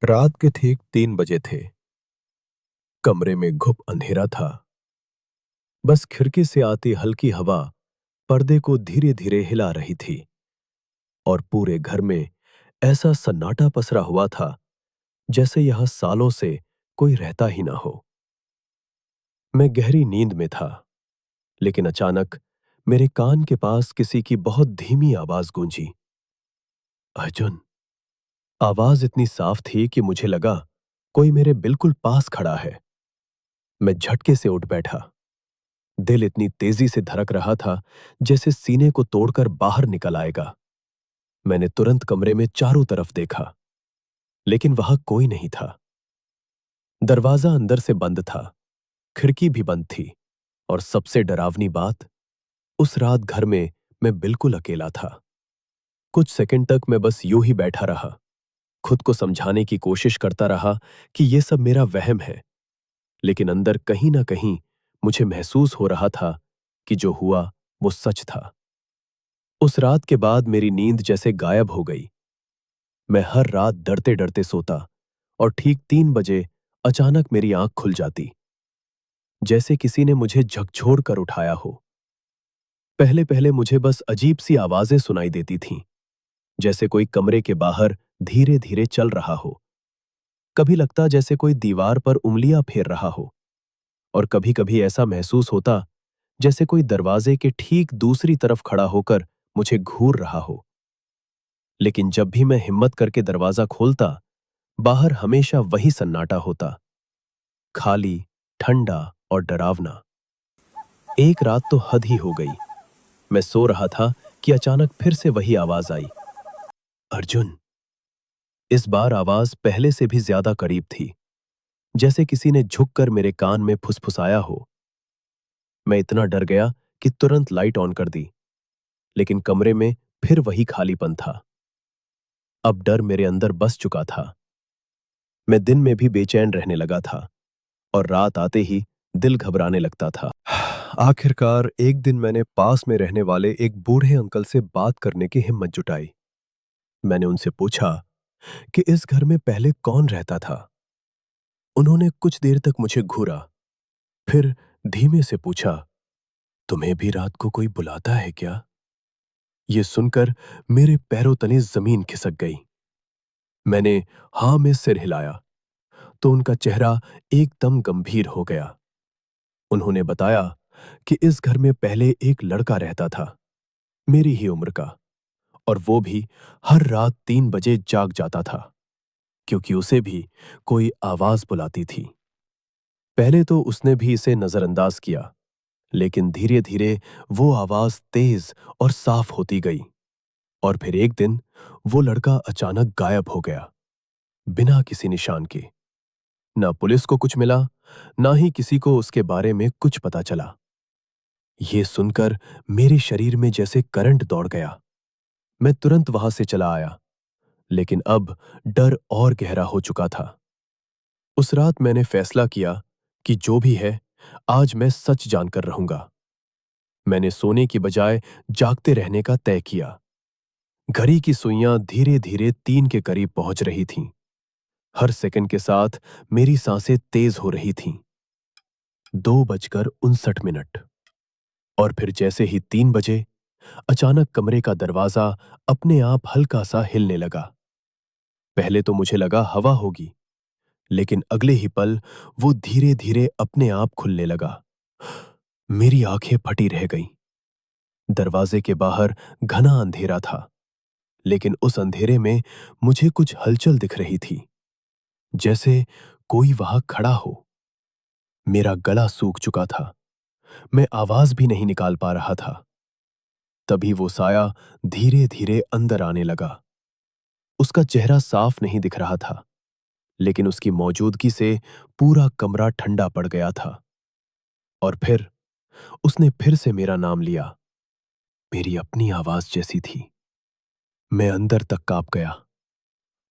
रात के ठीक 3 बजे थे। कमरे में घुप अंधेरा था। बस खिड़की से आती हल्की हवा पर्दे को धीरे धीरे हिला रही थी और पूरे घर में ऐसा सन्नाटा पसरा हुआ था जैसे यहां सालों से कोई रहता ही ना हो। मैं गहरी नींद में था, लेकिन अचानक मेरे कान के पास किसी की बहुत धीमी आवाज गूंजी। अर्जुन। आवाज इतनी साफ थी कि मुझे लगा कोई मेरे बिल्कुल पास खड़ा है। मैं झटके से उठ बैठा। दिल इतनी तेजी से धड़क रहा था जैसे सीने को तोड़कर बाहर निकल आएगा। मैंने तुरंत कमरे में चारों तरफ देखा, लेकिन वहां कोई नहीं था। दरवाजा अंदर से बंद था, खिड़की भी बंद थी, और सबसे डरावनी बात, उस रात घर में मैं बिल्कुल अकेला था। कुछ सेकंड तक मैं बस यूं ही बैठा रहा, खुद को समझाने की कोशिश करता रहा कि यह सब मेरा वहम है, लेकिन अंदर कहीं ना कहीं मुझे महसूस हो रहा था कि जो हुआ वो सच था। उस रात के बाद मेरी नींद जैसे गायब हो गई। मैं हर रात डरते डरते सोता और ठीक 3 बजे अचानक मेरी आंख खुल जाती, जैसे किसी ने मुझे झकझोर कर उठाया हो। पहले पहले मुझे बस अजीब सी आवाजें सुनाई देती थीं, जैसे कोई कमरे के बाहर धीरे धीरे चल रहा हो। कभी लगता जैसे कोई दीवार पर उंगलियां फेर रहा हो, और कभी कभी ऐसा महसूस होता जैसे कोई दरवाजे के ठीक दूसरी तरफ खड़ा होकर मुझे घूर रहा हो। लेकिन जब भी मैं हिम्मत करके दरवाजा खोलता, बाहर हमेशा वही सन्नाटा होता, खाली, ठंडा और डरावना। एक रात तो हद ही हो गई। मैं सो रहा था कि अचानक फिर से वही आवाज आई, अर्जुन। इस बार आवाज पहले से भी ज्यादा करीब थी, जैसे किसी ने झुककर मेरे कान में फुसफुसाया हो। मैं इतना डर गया कि तुरंत लाइट ऑन कर दी, लेकिन कमरे में फिर वही खालीपन था। अब डर मेरे अंदर बस चुका था। मैं दिन में भी बेचैन रहने लगा था, और रात आते ही दिल घबराने लगता था। आखिरकार एक दिन मैंने पास में रहने वाले एक बूढ़े अंकल से बात करने की हिम्मत जुटाई। मैंने उनसे पूछा कि इस घर में पहले कौन रहता था। उन्होंने कुछ देर तक मुझे घूरा, फिर धीमे से पूछा, तुम्हें भी रात को कोई बुलाता है क्या? ये सुनकर मेरे पैरों तले जमीन खिसक गई। मैंने हाँ में सिर हिलाया, तो उनका चेहरा एकदम गंभीर हो गया। उन्होंने बताया कि इस घर में पहले एक लड़का रहता था, मेरी ही उम्र का, और वो भी हर रात 3 बजे जाग जाता था, क्योंकि उसे भी कोई आवाज बुलाती थी। पहले तो उसने भी इसे नजरअंदाज किया, लेकिन धीरे धीरे वो आवाज तेज और साफ होती गई, और फिर एक दिन वो लड़का अचानक गायब हो गया, बिना किसी निशान के। ना पुलिस को कुछ मिला, ना ही किसी को उसके बारे में कुछ पता चला। ये सुनकर मेरे शरीर में जैसे करंट दौड़ गया। मैं तुरंत वहां से चला आया, लेकिन अब डर और गहरा हो चुका था। उस रात मैंने फैसला किया कि जो भी है, आज मैं सच जानकर रहूंगा। मैंने सोने की बजाय जागते रहने का तय किया। घड़ी की सुइयां धीरे धीरे 3 के करीब पहुंच रही थीं। हर सेकंड के साथ मेरी सांसें तेज हो रही थीं। 2:59, और फिर जैसे ही 3 बजे, अचानक कमरे का दरवाजा अपने आप हल्का सा हिलने लगा। पहले तो मुझे लगा हवा होगी, लेकिन अगले ही पल वो धीरे धीरे अपने आप खुलने लगा। मेरी आंखें फटी रह गईं। दरवाजे के बाहर घना अंधेरा था, लेकिन उस अंधेरे में मुझे कुछ हलचल दिख रही थी, जैसे कोई वहां खड़ा हो। मेरा गला सूख चुका था, मैं आवाज भी नहीं निकाल पा रहा था। तभी वो साया धीरे धीरे अंदर आने लगा। उसका चेहरा साफ नहीं दिख रहा था, लेकिन उसकी मौजूदगी से पूरा कमरा ठंडा पड़ गया था। और फिर उसने फिर से मेरा नाम लिया, मेरी अपनी आवाज जैसी थी। मैं अंदर तक कांप गया।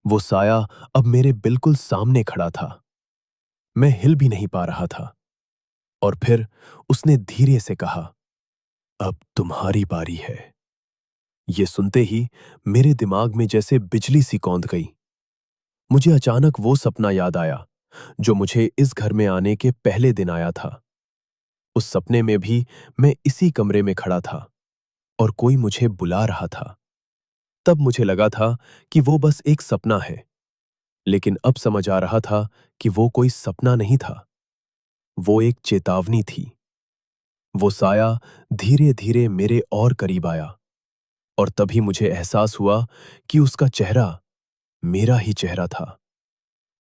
वो साया अब मेरे बिल्कुल सामने खड़ा था। मैं हिल भी नहीं पा रहा था। और फिर उसने धीरे से कहा, अब तुम्हारी बारी है। ये सुनते ही मेरे दिमाग में जैसे बिजली सी कौंध गई। मुझे अचानक वो सपना याद आया जो मुझे इस घर में आने के पहले दिन आया था। उस सपने में भी मैं इसी कमरे में खड़ा था और कोई मुझे बुला रहा था। तब मुझे लगा था कि वो बस एक सपना है, लेकिन अब समझ आ रहा था कि वो कोई सपना नहीं था, वो एक चेतावनी थी। वो साया धीरे धीरे मेरे और करीब आया और तभी मुझे एहसास हुआ कि उसका चेहरा मेरा ही चेहरा था।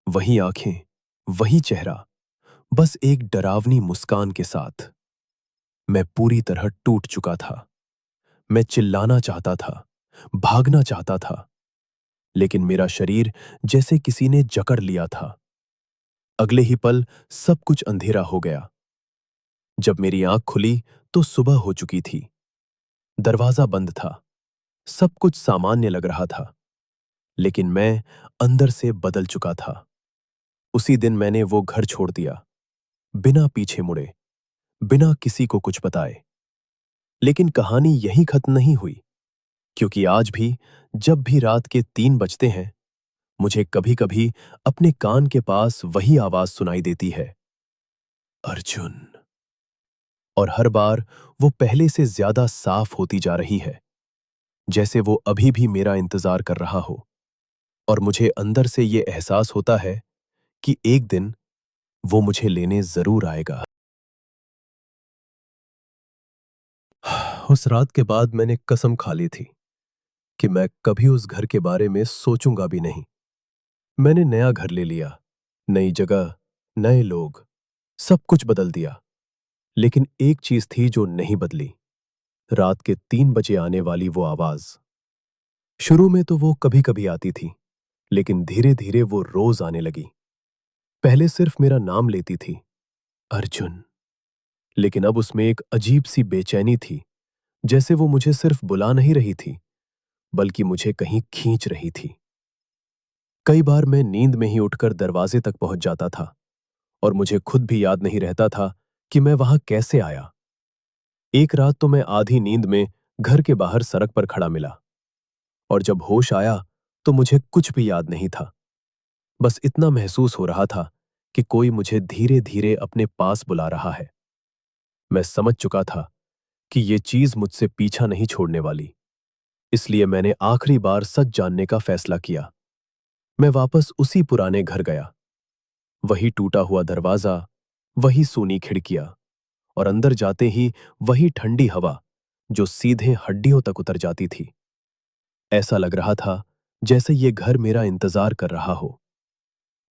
वही आंखें, वही चेहरा, बस एक डरावनी मुस्कान के साथ। मैं पूरी तरह टूट चुका था। मैं चिल्लाना चाहता था, भागना चाहता था, लेकिन मेरा शरीर जैसे किसी ने जकड़ लिया था। अगले ही पल सब कुछ अंधेरा हो गया। जब मेरी आंख खुली तो सुबह हो चुकी थी। दरवाजा बंद था, सब कुछ सामान्य लग रहा था, लेकिन मैं अंदर से बदल चुका था। उसी दिन मैंने वो घर छोड़ दिया, बिना पीछे मुड़े, बिना किसी को कुछ बताए। लेकिन कहानी यहीं खत्म नहीं हुई, क्योंकि आज भी जब भी रात के 3 बजते हैं, मुझे कभी-कभी अपने कान के पास वही आवाज सुनाई देती है, अर्जुन। और हर बार वो पहले से ज्यादा साफ होती जा रही है, जैसे वो अभी भी मेरा इंतजार कर रहा हो। और मुझे अंदर से ये एहसास होता है कि एक दिन वो मुझे लेने जरूर आएगा। उस रात के बाद मैंने कसम खा ली थी कि मैं कभी उस घर के बारे में सोचूंगा भी नहीं। मैंने नया घर ले लिया, नई जगह, नए लोग, सब कुछ बदल दिया। लेकिन एक चीज थी जो नहीं बदली, रात के 3 बजे आने वाली वो आवाज। शुरू में तो वो कभी कभी आती थी, लेकिन धीरे धीरे वो रोज आने लगी। पहले सिर्फ मेरा नाम लेती थी, अर्जुन, लेकिन अब उसमें एक अजीब सी बेचैनी थी, जैसे वो मुझे सिर्फ बुला नहीं रही थी, बल्कि मुझे कहीं खींच रही थी। कई बार मैं नींद में ही उठकर दरवाजे तक पहुंच जाता था और मुझे खुद भी याद नहीं रहता था कि मैं वहां कैसे आया। एक रात तो मैं आधी नींद में घर के बाहर सड़क पर खड़ा मिला, और जब होश आया तो मुझे कुछ भी याद नहीं था। बस इतना महसूस हो रहा था कि कोई मुझे धीरे धीरे अपने पास बुला रहा है। मैं समझ चुका था कि ये चीज मुझसे पीछा नहीं छोड़ने वाली, इसलिए मैंने आखिरी बार सच जानने का फैसला किया। मैं वापस उसी पुराने घर गया। वही टूटा हुआ दरवाजा, वही सूनी खिड़कियां, और अंदर जाते ही वही ठंडी हवा जो सीधे हड्डियों तक उतर जाती थी। ऐसा लग रहा था जैसे ये घर मेरा इंतजार कर रहा हो।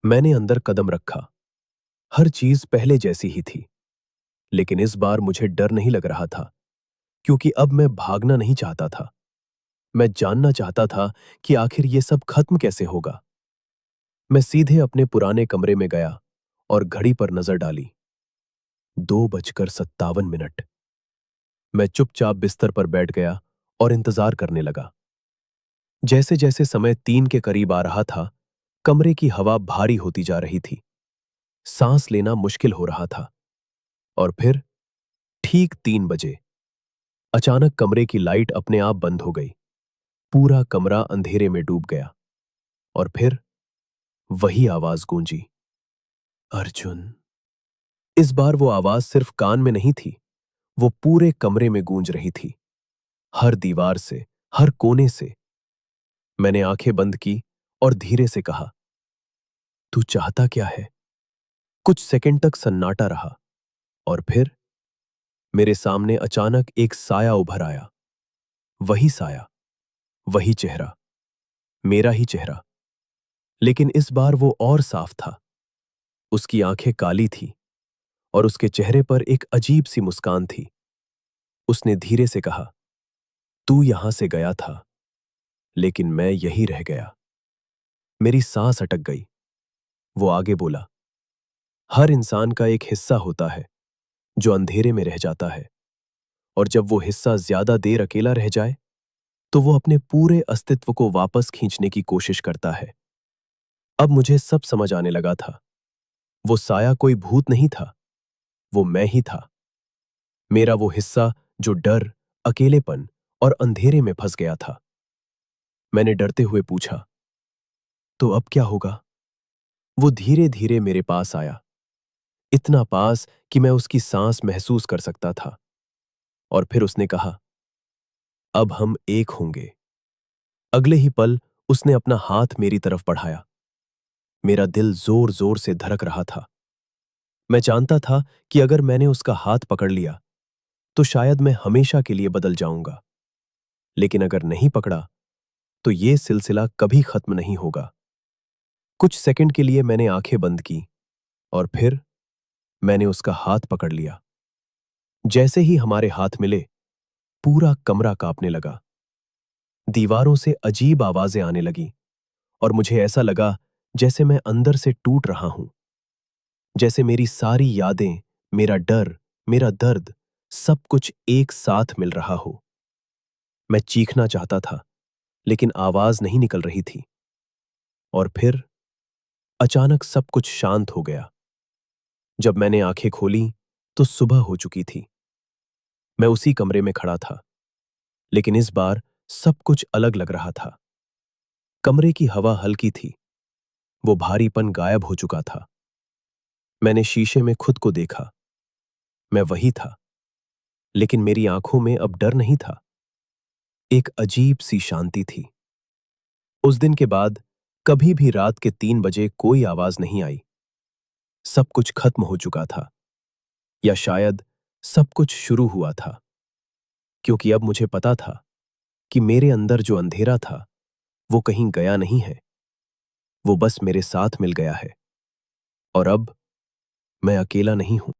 मैंने अंदर कदम रखा। हर चीज पहले जैसी ही थी, लेकिन इस बार मुझे डर नहीं लग रहा था, क्योंकि अब मैं भागना नहीं चाहता था। मैं जानना चाहता था कि आखिर ये सब खत्म कैसे होगा। मैं सीधे अपने पुराने कमरे में गया और घड़ी पर नजर डाली। 2:57। मैं चुपचाप बिस्तर पर बैठ गया और इंतजार करने लगा। जैसे जैसे समय 3 के करीब आ रहा था, कमरे की हवा भारी होती जा रही थी। सांस लेना मुश्किल हो रहा था। और फिर ठीक 3 बजे अचानक कमरे की लाइट अपने आप बंद हो गई। पूरा कमरा अंधेरे में डूब गया। और फिर वही आवाज गूंजी, अर्जुन। इस बार वो आवाज सिर्फ कान में नहीं थी, वो पूरे कमरे में गूंज रही थी, हर दीवार से, हर कोने से। मैंने आंखें बंद की और धीरे से कहा, तू चाहता क्या है? कुछ सेकंड तक सन्नाटा रहा, और फिर मेरे सामने अचानक एक साया उभर आया। वही साया, वही चेहरा, मेरा ही चेहरा। लेकिन इस बार वो और साफ था। उसकी आंखें काली थी और उसके चेहरे पर एक अजीब सी मुस्कान थी। उसने धीरे से कहा, तू यहां से गया था, लेकिन मैं यहीं रह गया। मेरी सांस अटक गई। वो आगे बोला, हर इंसान का एक हिस्सा होता है जो अंधेरे में रह जाता है, और जब वो हिस्सा ज्यादा देर अकेला रह जाए तो वो अपने पूरे अस्तित्व को वापस खींचने की कोशिश करता है। अब मुझे सब समझ आने लगा था। वो साया कोई भूत नहीं था, वो मैं ही था। मेरा वो हिस्सा जो डर, अकेलेपन और अंधेरे में फंस गया था। मैंने डरते हुए पूछा, तो अब क्या होगा? वो धीरे धीरे मेरे पास आया, इतना पास कि मैं उसकी सांस महसूस कर सकता था। और फिर उसने कहा, अब हम एक होंगे। अगले ही पल उसने अपना हाथ मेरी तरफ बढ़ाया। मेरा दिल जोर जोर से धड़क रहा था। मैं जानता था कि अगर मैंने उसका हाथ पकड़ लिया तो शायद मैं हमेशा के लिए बदल जाऊंगा, लेकिन अगर नहीं पकड़ा तो ये सिलसिला कभी खत्म नहीं होगा। कुछ सेकंड के लिए मैंने आंखें बंद की और फिर मैंने उसका हाथ पकड़ लिया। जैसे ही हमारे हाथ मिले, पूरा कमरा कांपने लगा। दीवारों से अजीब आवाजें आने लगी और मुझे ऐसा लगा जैसे मैं अंदर से टूट रहा हूं, जैसे मेरी सारी यादें, मेरा डर, मेरा दर्द, सब कुछ एक साथ मिल रहा हो। मैं चीखना चाहता था, लेकिन आवाज नहीं निकल रही थी। और फिर अचानक सब कुछ शांत हो गया। जब मैंने आंखें खोली तो सुबह हो चुकी थी। मैं उसी कमरे में खड़ा था, लेकिन इस बार सब कुछ अलग लग रहा था। कमरे की हवा हल्की थी, वो भारीपन गायब हो चुका था। मैंने शीशे में खुद को देखा। मैं वही था, लेकिन मेरी आंखों में अब डर नहीं था। एक अजीब सी शांति थी। उस दिन के बाद कभी भी रात के 3 बजे कोई आवाज नहीं आई। सब कुछ खत्म हो चुका था, या शायद सब कुछ शुरू हुआ था, क्योंकि अब मुझे पता था कि मेरे अंदर जो अंधेरा था वो कहीं गया नहीं है, वो बस मेरे साथ मिल गया है। और अब मैं अकेला नहीं हूं।